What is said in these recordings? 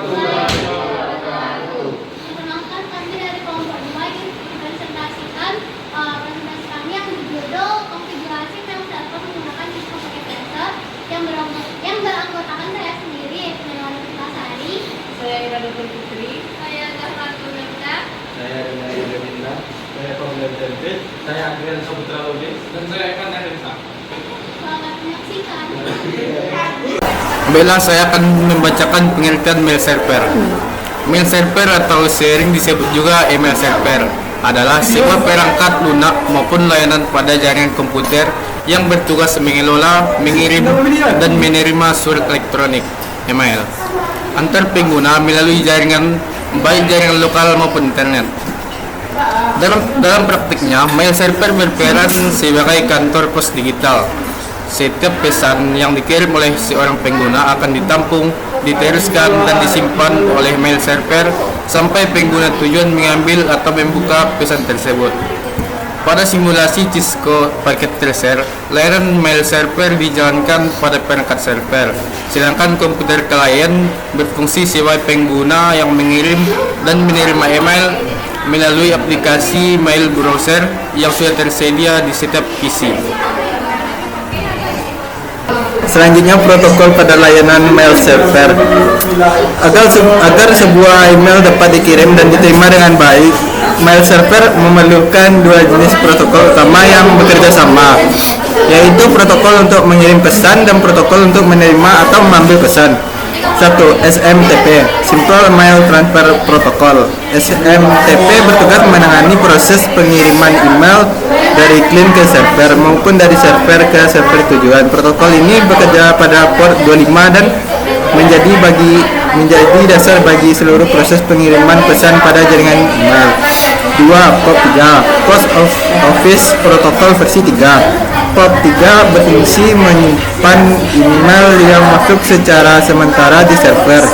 Perkenalkan, kami dari kelompok 2 ingin presentasikan presentasi kami yang berjudul konfigurasi mail server menggunakan Cisco Packet Tracer yang beranggotakan saya sendiri, yaitu Melani Putasari, Saya Ira Dr. Putri, saya Gafar Tumerta, Saya Renai Devinda, saya Pembelan David, saya Adrian Saputra Lodis, dan saya Evan Nadensa. selamat menyaksikan. Baiklah, saya akan membacakan pengertian mail server. Mail server atau sharing disebut juga email server adalah sebuah perangkat lunak maupun layanan pada jaringan komputer yang bertugas mengelola, mengirim, dan menerima surat elektronik email antar pengguna melalui jaringan, baik jaringan lokal maupun internet. Dalam praktiknya, mail server berperan sebagai kantor pos digital. Setiap pesan yang dikirim oleh seorang pengguna akan ditampung, diteruskan, dan disimpan oleh mail server sampai pengguna tujuan mengambil atau membuka pesan tersebut. Pada simulasi Cisco Packet Tracer, layanan mail server dijalankan pada perangkat server, sedangkan komputer klien berfungsi sebagai pengguna yang mengirim dan menerima email melalui aplikasi mail browser yang sudah tersedia di setiap PC. Selanjutnya, protokol pada layanan mail server. Agar sebuah email dapat dikirim dan diterima dengan baik, mail server memerlukan dua jenis protokol utama yang bekerja sama, yaitu protokol untuk mengirim pesan dan protokol untuk menerima atau mengambil pesan. 1. SMTP, Simple Mail Transfer Protocol. SMTP bertugas menangani proses pengiriman email dari klien ke server maupun dari server ke server tujuan. Protokol ini bekerja pada port 25 dan menjadi dasar bagi seluruh proses pengiriman pesan pada jaringan email. 2. POP3, Post Office Protocol versi 3. POP3 berfungsi menyimpan email yang masuk secara sementara di server,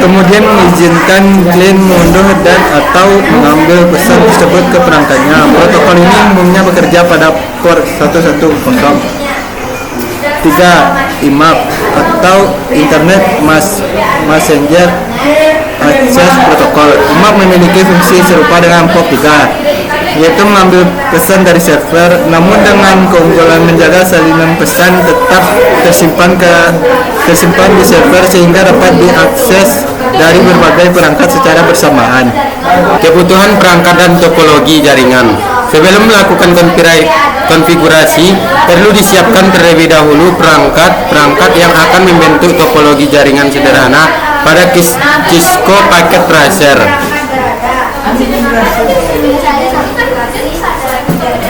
kemudian mengizinkan klien mengunduh dan atau mengambil pesan tersebut ke perangkatnya. Protokol ini umumnya bekerja pada port 110. 3. IMAP atau Internet Messenger Access Protocol. IMAP memiliki fungsi serupa dengan POP3, yaitu mengambil pesan dari server, namun dengan keunggulan menjaga salinan pesan tetap tersimpan di server sehingga dapat diakses dari berbagai perangkat secara bersamaan. Kebutuhan perangkat dan topologi jaringan. Sebelum melakukan konfigurasi, perlu disiapkan terlebih dahulu perangkat yang akan membentuk topologi jaringan sederhana pada Cisco Packet Tracer.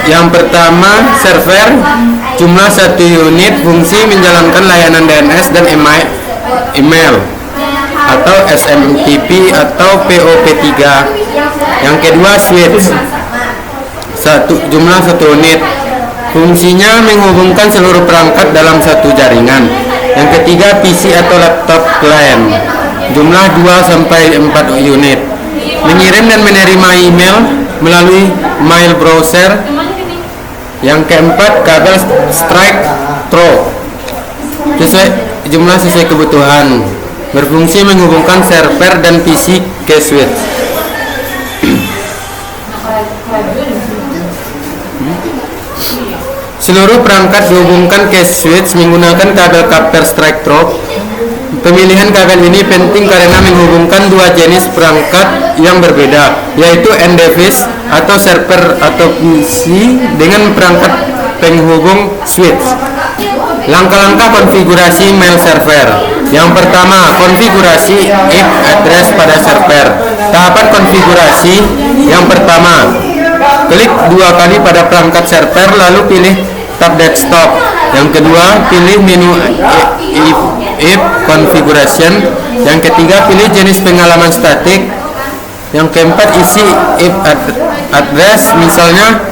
Yang pertama, server, jumlah 1 unit, fungsi menjalankan layanan DNS dan email atau SMTP atau POP3. Yang kedua, switch, jumlah 1 unit, fungsinya menghubungkan seluruh perangkat dalam satu jaringan. Yang ketiga, PC atau laptop client, jumlah 2-4 unit, mengirim dan menerima email melalui mail browser. Yang keempat, kabel strike through, jumlah sesuai kebutuhan, berfungsi menghubungkan server dan PC ke switch. Seluruh perangkat dihubungkan ke switch menggunakan kabel strike through. Pemilihan kabel ini penting karena menghubungkan dua jenis perangkat yang berbeda, yaitu end device atau server atau PC dengan perangkat penghubung switch. Langkah-langkah konfigurasi mail server. Yang pertama, konfigurasi IP address pada server. Tahapan konfigurasi yang pertama, klik 2 kali pada perangkat server lalu pilih tab desktop. Yang kedua, pilih menu IP configuration. Yang ketiga, pilih jenis pengalaman statik. Yang keempat, isi IP address, misalnya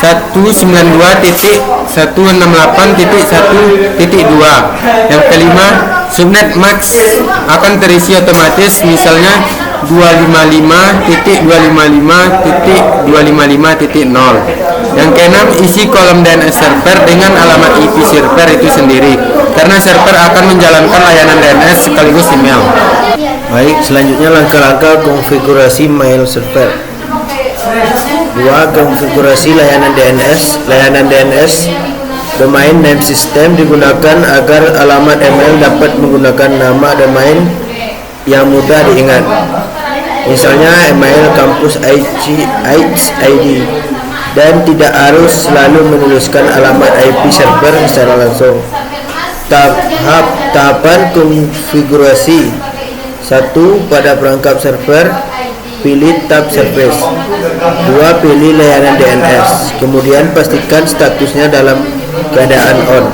192.168.1.2. Yang kelima, subnet max akan terisi otomatis, misalnya 255.255.255.0. Yang keenam, isi kolom DNS server dengan alamat IP server itu sendiri, karena server akan menjalankan layanan DNS sekaligus email. Baik, selanjutnya langkah-langkah konfigurasi mail server. 2. Konfigurasi layanan DNS. Layanan DNS domain name system digunakan agar alamat email dapat menggunakan nama domain yang mudah diingat. Misalnya email kampus ID, dan tidak harus selalu menuliskan alamat IP server secara langsung. Tahapan konfigurasi. 1. Pada perangkap server, pilih tab service. 2. Pilih layanan DNS. Kemudian pastikan statusnya dalam keadaan on.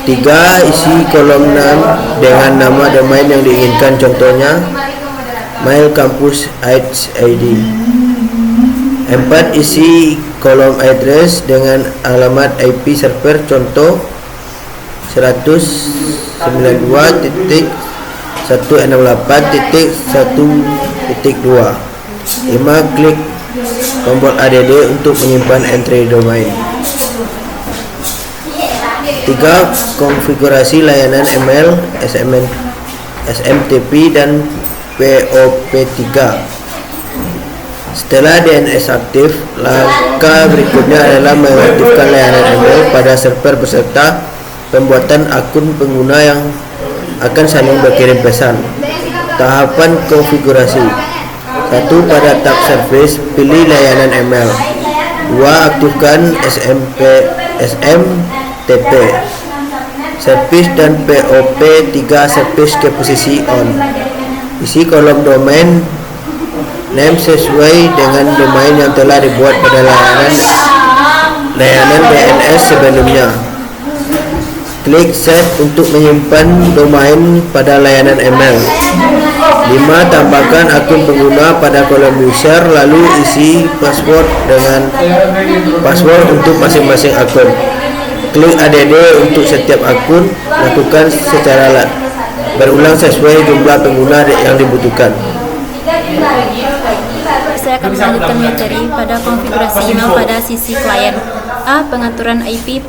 3. Isi kolom dengan nama domain yang diinginkan, contohnya mail kampus ID. 4. Isi kolom address dengan alamat IP server, contoh 192.168.1.2. 5. Klik tombol ADD untuk menyimpan entry domain. 3. Konfigurasi layanan email SMTP dan POP3. Setelah DNS aktif, langkah berikutnya adalah mengaktifkan layanan email pada server beserta pembuatan akun pengguna yang akan saling berkirim pesan. Tahapan konfigurasi. 1. Pada tab service, pilih layanan email. 2. Aktifkan SMTP service dan POP3 service ke posisi on. Isi kolom domain name sesuai dengan domain yang telah dibuat pada layanan DNS sebelumnya. Klik set untuk menyimpan domain pada layanan email. 5. Tambahkan akun pengguna pada kolom user, lalu isi password dengan password untuk masing-masing akun. Klik ADD untuk setiap akun, lakukan secara berulang sesuai jumlah pengguna yang dibutuhkan. Saya akan melanjutkan materi pada konfigurasi email pada sisi klien. A. Pengaturan IP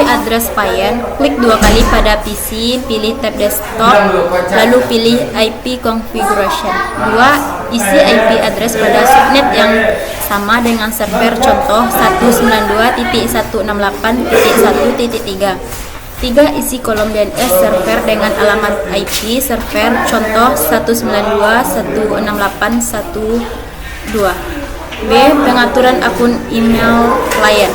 address klien. Klik 2 kali pada PC, pilih tab desktop, lalu pilih IP configuration. 2. Isi IP address pada subnet yang sama dengan server, contoh 192.168.1.3. 3. Isi kolom DNS server dengan alamat IP server, contoh 192.168.1.2. B. Pengaturan akun email klien.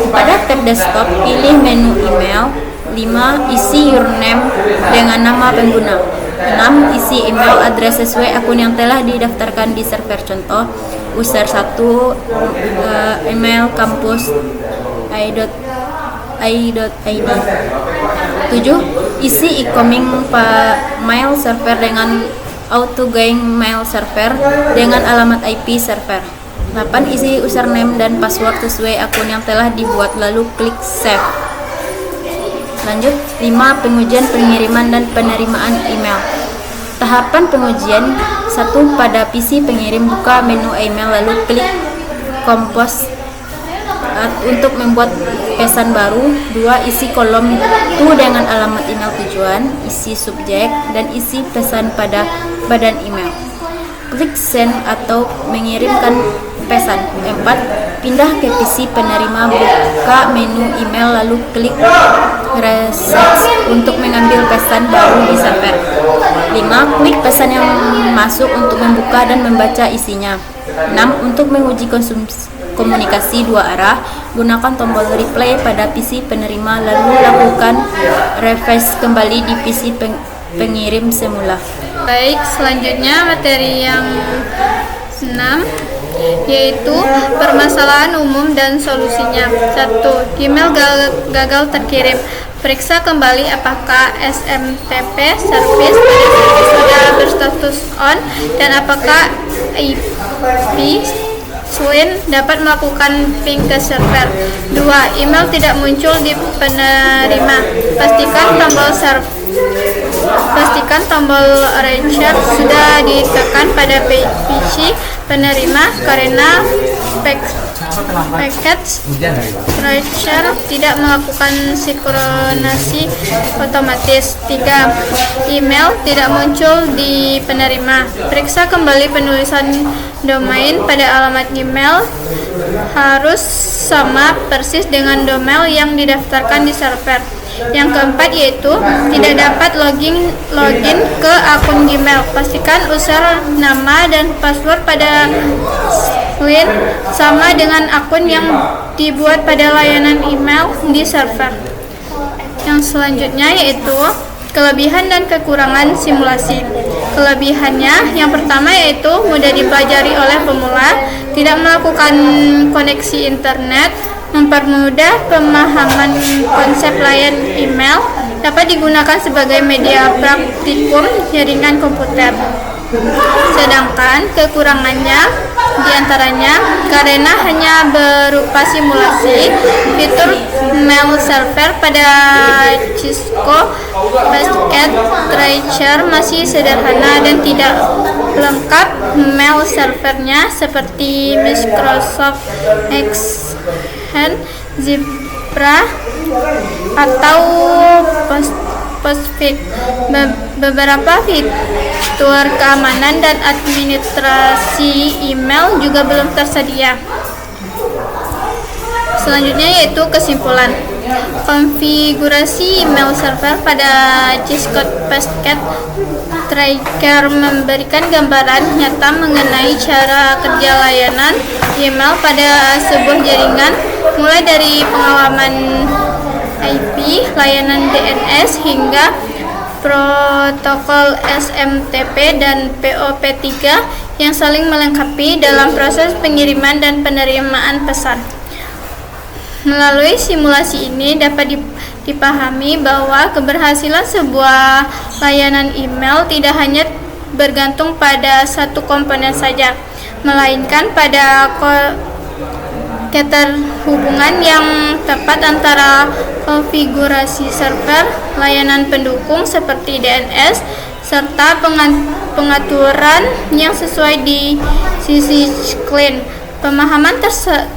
Pada tab desktop, pilih menu email. 5. Isi username dengan nama pengguna. 6. Isi email address sesuai akun yang telah didaftarkan di server, contoh user 1 email kampus i.id. 7. Isi incoming mail server dengan outgoing mail server dengan alamat IP server. 8. Isi username dan password sesuai akun yang telah dibuat, lalu klik save. Lanjut. 5. Pengujian pengiriman dan penerimaan email. Tahapan pengujian. 1. Pada PC pengirim, buka menu email, lalu klik compose untuk membuat pesan baru. 2. Isi kolom to dengan alamat email tujuan, isi subjek, dan isi pesan pada badan email. Klik send atau mengirimkan pesan. 4. Pindah ke PC penerima, buka menu email, lalu klik reset untuk mengambil pesan baru di server. 5. Klik pesan yang masuk untuk membuka dan membaca isinya. 6. Untuk menguji komunikasi 2 arah, gunakan tombol replay pada PC penerima, lalu lakukan refresh kembali di PC pengirim semula. Baik, selanjutnya materi yang 6, yaitu permasalahan umum dan solusinya. 1. Email gagal terkirim. Periksa kembali apakah SMTP service sudah berstatus on dan apakah IP Swin dapat melakukan ping ke server. 2. Email tidak muncul di penerima. Pastikan tombol restart sudah ditekan pada PC penerima karena package tracer tidak melakukan sinkronasi otomatis. 3. Email tidak muncul di penerima. Periksa kembali penulisan domain pada alamat email harus sama persis dengan domain yang didaftarkan di server. Yang keempat yaitu tidak dapat login ke akun Gmail. Pastikan user nama dan password pada link sama dengan akun yang dibuat pada layanan email di server. Yang selanjutnya yaitu kelebihan dan kekurangan simulasi. Kelebihannya yang pertama yaitu mudah dipelajari oleh pemula, tidak melakukan koneksi internet, mempermudah pemahaman konsep layanan email, dapat digunakan sebagai media praktikum jaringan komputer. Sedangkan kekurangannya diantaranya karena hanya berupa simulasi, fitur mail server pada Cisco Packet Tracer masih sederhana dan tidak lengkap. Mail servernya seperti Microsoft Exchange, Zebra atau Postfix. Beberapa fitur keamanan dan administrasi email juga belum tersedia. Selanjutnya yaitu kesimpulan. Konfigurasi email server pada Cisco Packet Tracer memberikan gambaran nyata mengenai cara kerja layanan email pada sebuah jaringan, mulai dari pengalaman IP, layanan DNS, hingga protokol SMTP dan POP3 yang saling melengkapi dalam proses pengiriman dan penerimaan pesan. Melalui simulasi ini dapat dipahami bahwa keberhasilan sebuah layanan email tidak hanya bergantung pada satu komponen saja, melainkan pada keterhubungan yang tepat antara konfigurasi server, layanan pendukung seperti DNS, serta pengaturan yang sesuai di sisi klien. Pemahaman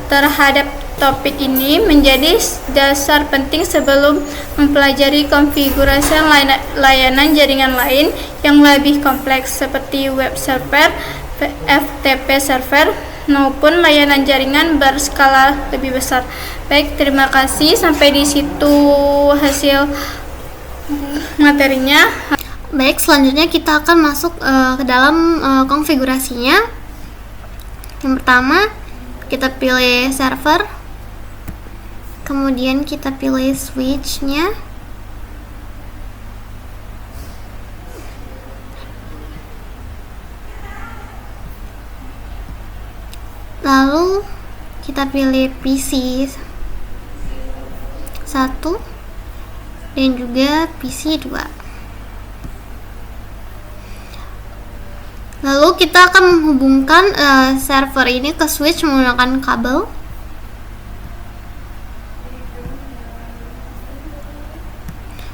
terhadap topik ini menjadi dasar penting sebelum mempelajari konfigurasi layanan jaringan lain yang lebih kompleks seperti web server, FTP server, maupun layanan jaringan berskala lebih besar. Baik, terima kasih. Sampai di situ hasil materinya. Baik, selanjutnya kita akan masuk ke dalam konfigurasinya. Yang pertama, kita pilih server, kemudian kita pilih switch-nya, lalu kita pilih PC 1 dan juga PC 2. Lalu kita akan menghubungkan server ini ke switch menggunakan kabel.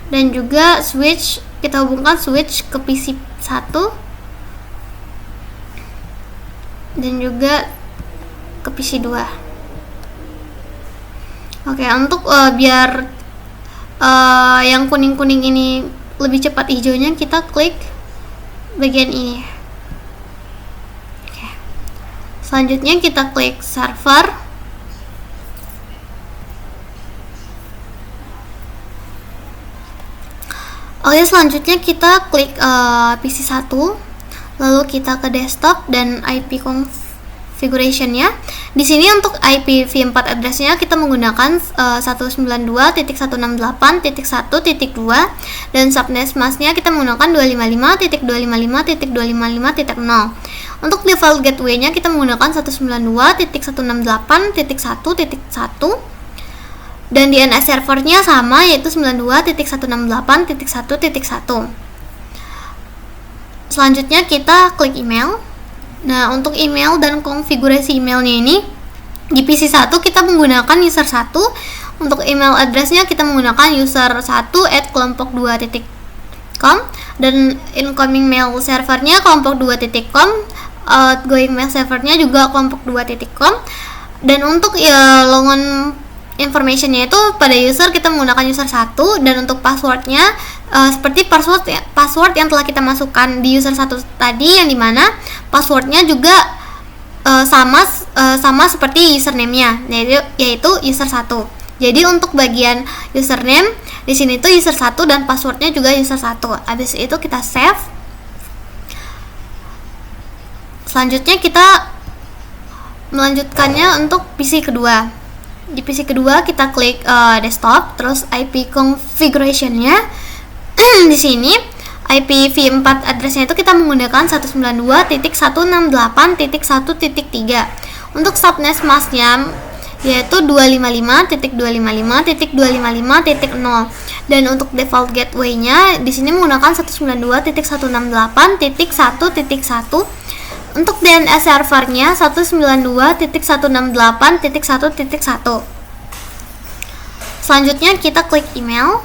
Dan juga switch, kita hubungkan switch ke PC 1 dan juga ke PC 2. Oke, untuk biar yang kuning-kuning ini lebih cepat hijaunya, kita klik bagian ini. Oke. Selanjutnya kita klik server. Oke, selanjutnya kita klik PC 1, lalu kita ke desktop dan IP configuration ya. Di sini untuk IPv4 address-nya kita menggunakan 192.168.1.2 dan subnet mask-nya kita menggunakan 255.255.255.0. Untuk default gateway-nya kita menggunakan 192.168.1.1 dan DNS servernya sama, yaitu 92.168.1.1. Selanjutnya kita klik email. Nah, untuk email dan konfigurasi emailnya ini di PC 1 kita menggunakan user 1. Untuk email address-nya kita menggunakan user 1@kelompok2.com dan incoming mail servernya kelompok2.com, outgoing mail servernya juga kelompok2.com. Dan untuk logon informationnya itu pada user kita menggunakan user 1, dan untuk passwordnya seperti password yang telah kita masukkan di user 1 tadi, yang dimana passwordnya juga sama seperti username-nya, yaitu user 1. Jadi untuk bagian username di sini tuh user 1 dan passwordnya juga user 1. Habis itu kita save. Selanjutnya kita melanjutkannya untuk PC kedua. Di PC kedua kita klik desktop, terus IP configuration-nya. Di sini IPv4 address-nya itu kita menggunakan 192.168.1.3. Untuk subnet mask-nya yaitu 255.255.255.0, dan untuk default gateway-nya di sini menggunakan 192.168.1.1. Untuk DNS servernya 192.168.1.1. Selanjutnya kita klik email.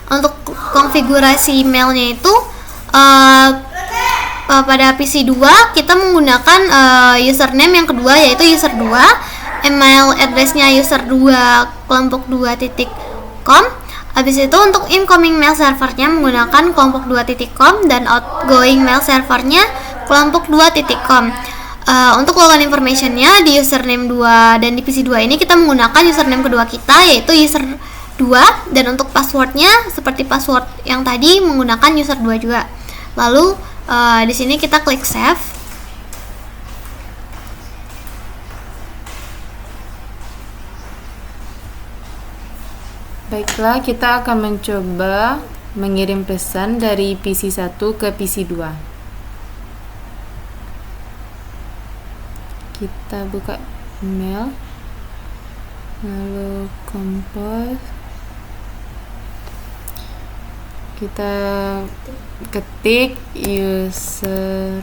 Untuk konfigurasi emailnya itu pada PC 2 kita menggunakan username yang kedua, yaitu user 2, email address-nya user 2 kelompok 2.com. Habis itu untuk incoming mail servernya menggunakan kelompok 2.com, dan outgoing mail servernya kelompok 2.com. Untuk logon informationnya di username 2 dan di PC 2 ini kita menggunakan username kedua kita, yaitu user 2, dan untuk passwordnya seperti password yang tadi menggunakan user 2 juga. Lalu di sini kita klik save. Baiklah, kita akan mencoba mengirim pesan dari PC 1 ke PC 2. Kita buka email, lalu compose, kita ketik user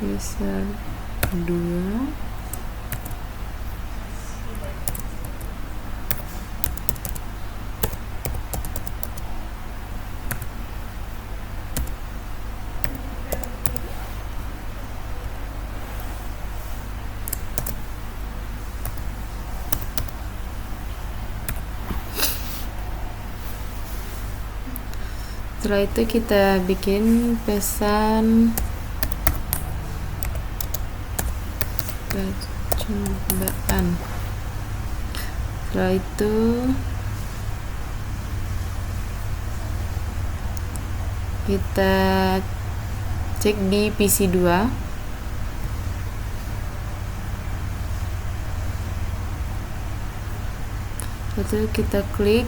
user 2 Setelah itu kita bikin pesan percobaan. Setelah itu kita cek di PC 2. Lalu kita klik.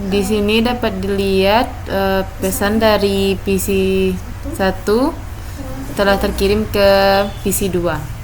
Di sini dapat dilihat pesan dari PC 1 telah terkirim ke PC 2.